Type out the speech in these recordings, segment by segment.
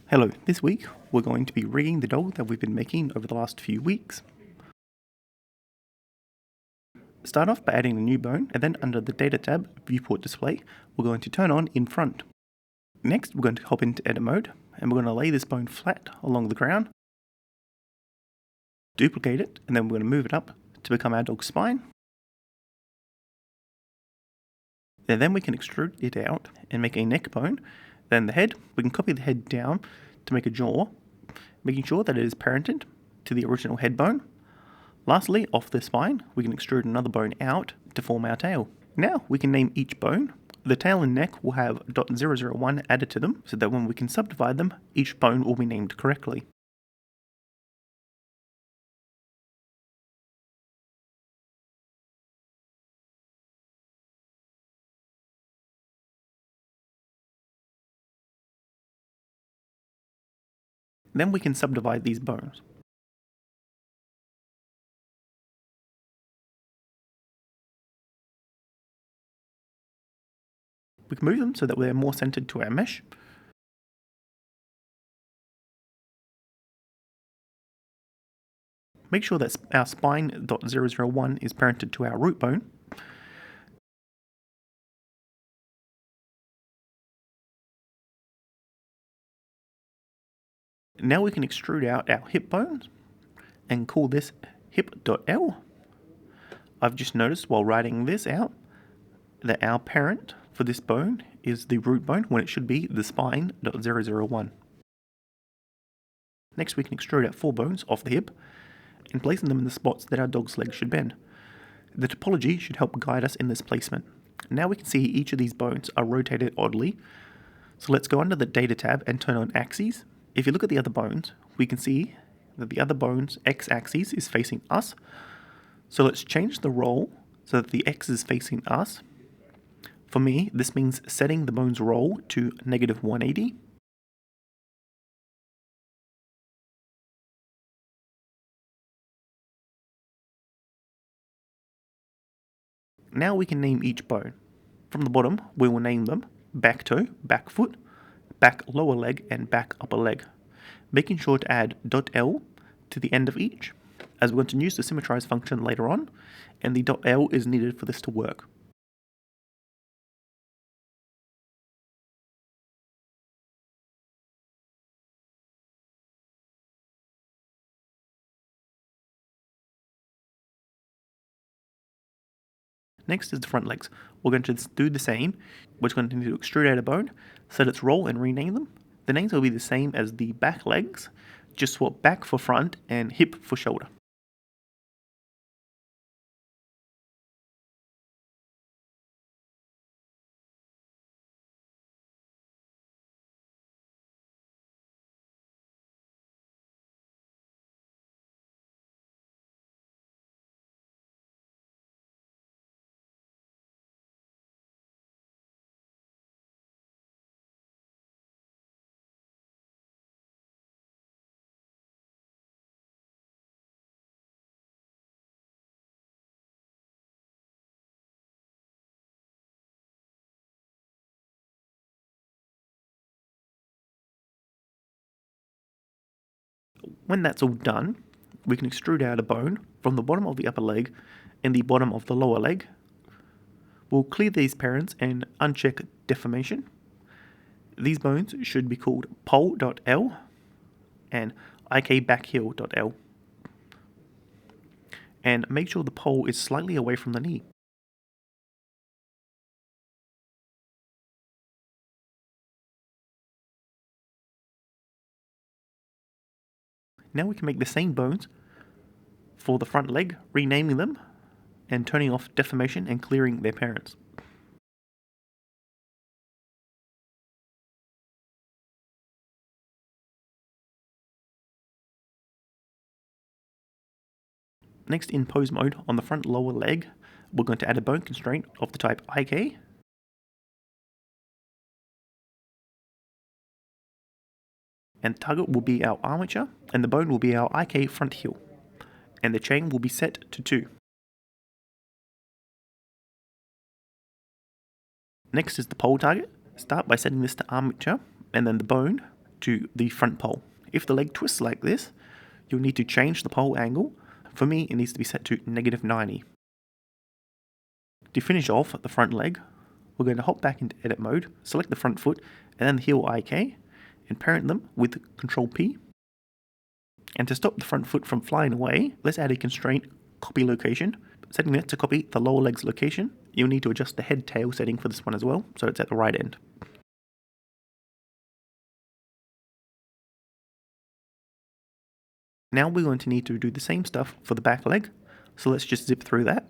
Hello, this week we're going to be rigging the dog that we've been making over the last few weeks. Start off by adding a new bone, and then under the Data tab, Viewport Display, we're going to turn on In Front. Next, we're going to hop into Edit Mode, and we're going to lay this bone flat along the ground, duplicate it, and then we're going to move it up to become our dog's spine. And then we can extrude it out and make a neck bone. Then the head, we can copy the head down to make a jaw, making sure that it is parented to the original head bone. Lastly, off the spine, we can extrude another bone out to form our tail. Now we can name each bone. The tail and neck will have .001 added to them, so that when we can subdivide them, each bone will be named correctly. Then we can subdivide these bones. We can move them so that they're more centered to our mesh. Make sure that our spine .001 is parented to our root bone. Now we can extrude out our hip bones and call this hip.l. I've just noticed while writing this out that our parent for this bone is the root bone when it should be the spine.001. Next we can extrude out 4 bones off the hip and placing them in the spots that our dog's leg should bend. The topology should help guide us in this placement. Now we can see each of these bones are rotated oddly, so let's go under the Data tab and turn on Axes. If you look at the other bones, we can see that the other bone's x-axis is facing us. So let's change the roll so that the x is facing us. For me, this means setting the bone's roll to -180. Now we can name each bone. From the bottom, we will name them back toe, back foot, back lower leg, and back upper leg, making sure to add .l to the end of each, as we're going to use the symmetrize function later on, and the .l is needed for this to work. Next is the front legs. We're going to do the same. We're going to need to extrude out a bone, set its roll, and rename them. The names will be the same as the back legs, just swap back for front and hip for shoulder. When that's all done, we can extrude out a bone from the bottom of the upper leg and the bottom of the lower leg. We'll clear these parents and uncheck deformation. These bones should be called pole.l and ikbackheel.l. And make sure the pole is slightly away from the knee. Now we can make the same bones for the front leg, renaming them and turning off deformation and clearing their parents. Next, in pose mode, on the front lower leg, we're going to add a bone constraint of the type IK. And the target will be our armature, and the bone will be our IK front heel. And the chain will be set to 2. Next is the pole target. Start by setting this to armature, and then the bone to the front pole. If the leg twists like this, you'll need to change the pole angle. For me, it needs to be set to -90. To finish off the front leg, we're going to hop back into edit mode, select the front foot and then the heel IK, and parent them with Control P. And to stop the front foot from flying away, let's add a constraint copy location, setting it to copy the lower leg's location. You'll need to adjust the head tail setting for this one as well, so it's at the right end. Now we're going to need to do the same stuff for the back leg, so let's just zip through that.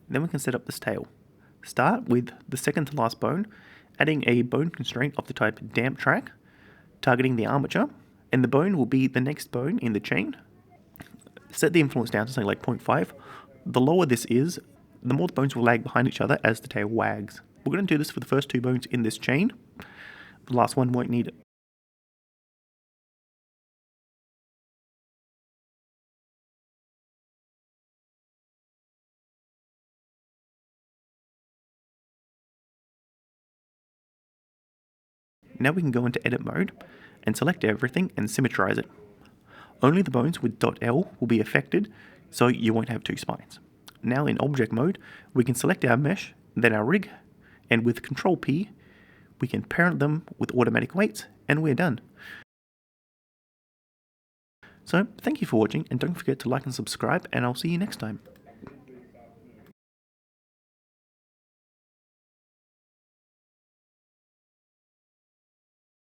Then we can set up this tail. Start with the second to last bone, adding a bone constraint of the type damp track, targeting the armature, and the bone will be the next bone in the chain. Set the influence down to something like 0.5. The lower this is, the more the bones will lag behind each other as the tail wags. We're going to do this for the first 2 bones in this chain. The last one won't need it. Now we can go into edit mode and select everything and symmetrize it. Only the bones with .L will be affected, so you won't have 2 spines. Now in object mode, we can select our mesh, then our rig, and with Control P, we can parent them with automatic weights, and we're done. So thank you for watching, and don't forget to like and subscribe, and I'll see you next time.